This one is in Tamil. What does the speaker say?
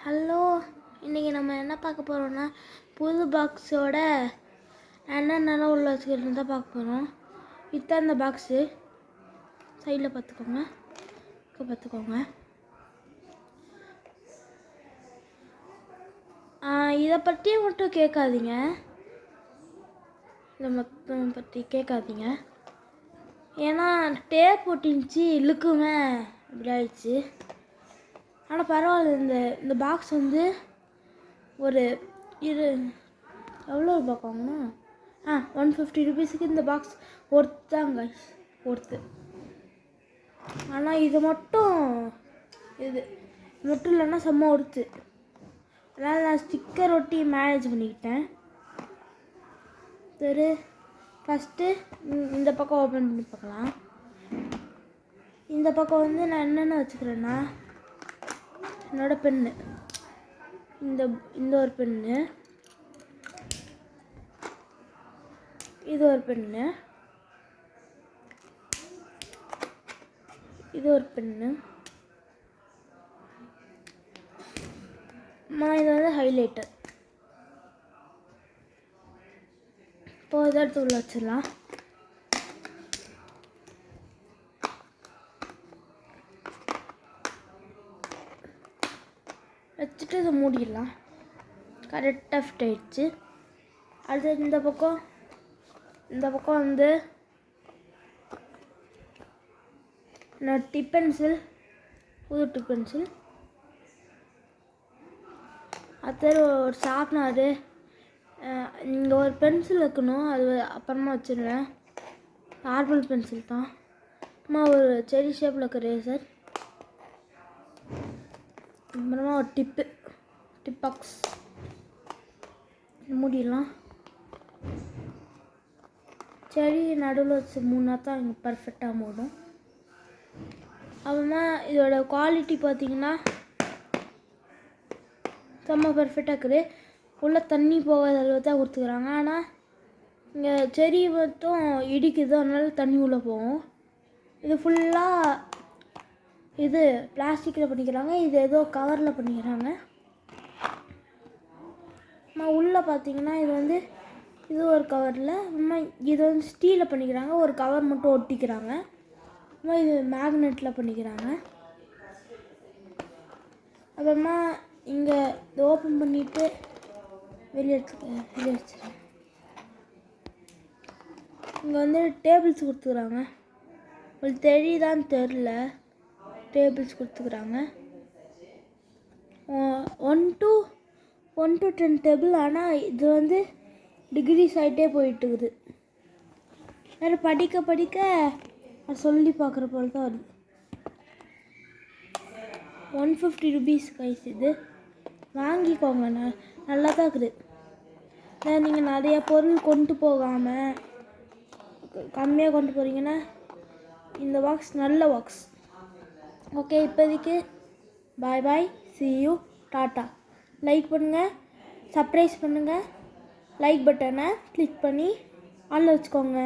ஹலோ, இன்றைக்கி நம்ம என்ன பார்க்க போகிறோம்னா புது பாக்ஸோட என்னென்னலாம் உள்ள வச்சுக்கிறது தான் பார்க்க போகிறோம். இதுதான் இந்த பாக்ஸு. சைடில் பார்த்துக்கோங்க, இதை பற்றி மட்டும் கேட்காதீங்க, இதை மொத்தம் பற்றி கேட்காதீங்க. ஏன்னா டேப் போட்டுருந்துச்சு, இழுக்குமே அப்படி ஆயிடுச்சு. ஆனால் பரவாயில்ல. இந்த பாக்ஸ் வந்து ஒரு எவ்வளோ பார்க்கோங்கன்னா 150 ருபீஸுக்கு இந்த பாக்ஸ் ஒர்த்தாங்க, ஒர்த்து. ஆனால் இது மட்டும் இல்லைன்னா செம்ம ஒர்த்து. அதனால் நான் ஸ்டிக்கர் ஒட்டி மேனேஜ் பண்ணிக்கிட்டேன். சரி, ஃபஸ்ட்டு இந்த பக்கம் ஓப்பன் பண்ணி பார்க்கலாம். இந்த பக்கம் வந்து நான் என்னென்ன வச்சுக்கிறேன்னா, என்னோடய பென்னு, இந்த ஒரு பென்னு, இது ஒரு பென்னு, இது ஒரு பென்னு, இது வந்து ஹைலைட்டர். இப்போ இதை எடுத்து உள்ள வச்சிடலாம். வச்சுட்டு இதை மூடிடலாம். கரெக்டாக ஃபிட் ஆயிடுச்சு. அடுத்து இந்த பக்கம் வந்து நான் டிப் பென்சில், புது டிப் பென்சில். அடுத்து ஒரு ஷார்ப்னரு. இங்கே ஒரு பென்சில் வைக்கணும், அது அப்புறமா வச்சுருவேன். நார்மல் பென்சில் தான். அப்புறமா ஒரு செரி ஷேப்பில் இருக்க ரேசர். அப்புறமா ஒரு டிப் பாக்ஸ். மூடிடலாம். செடி நடுவில் வச்சு மூணா தான் இங்கே பர்ஃபெக்டாக மூடும். அப்புறமா இதோட குவாலிட்டி பார்த்திங்கன்னா செம்ம பர்ஃபெக்டாக இருக்குது. உள்ளே தண்ணி போகாத அளவு தான் கொடுத்துக்கிறாங்க. ஆனால் இங்கே செடி மட்டும் இடிக்குது, அதனால தண்ணி உள்ளே போகும். இது ஃபுல்லாக பிளாஸ்டிக்கில் பண்ணிக்கிறாங்க, இது ஏதோ கவரில் பண்ணிக்கிறாங்க. உள்ளே பார்த்தீங்கன்னா இது ஒரு கவரில், இது வந்து ஸ்டீலில் பண்ணிக்கிறாங்க, ஒரு கவர் மட்டும் ஒட்டிக்கிறாங்க. இது மேக்னெட்டில் பண்ணிக்கிறாங்க. அப்புறமா இங்கே இதை ஓப்பன் பண்ணிவிட்டு வெளியே வச்சுருக்கேன். இங்கே வந்து டேபிள்ஸ் கொடுத்துக்கிறாங்க. உங்களுக்கு தெரியுதான்னு தெரில, டேபிள்ஸ் கொடுத்துக்கிறாங்க. 1 to 10 டேபிள். ஆனால் இது வந்து டிகிரிஸ் ஆகிட்டே போயிட்டுருக்குது. வேறு படிக்க சொல்லி பார்க்குற போல் தான் வருது. 150 ருபீஸ் கைஸ். இது வாங்கிக்கோங்க, நல்லா தான் இருக்குது. நீங்கள் நிறைய பொருள் கொண்டு போகாமல் கம்மியாக கொண்டு போகிறீங்கன்னா இந்த பாக்ஸ் நல்ல பாக்ஸ். ஓகே, இப்போதைக்கு பாய், see you, டாட்டா. லைக் பண்ணுங்கள், சப்ஸ்கிரைப் பண்ணுங்கள், லைக் பட்டனை கிளிக் பண்ணி ஆன்ல வச்சுக்கோங்க.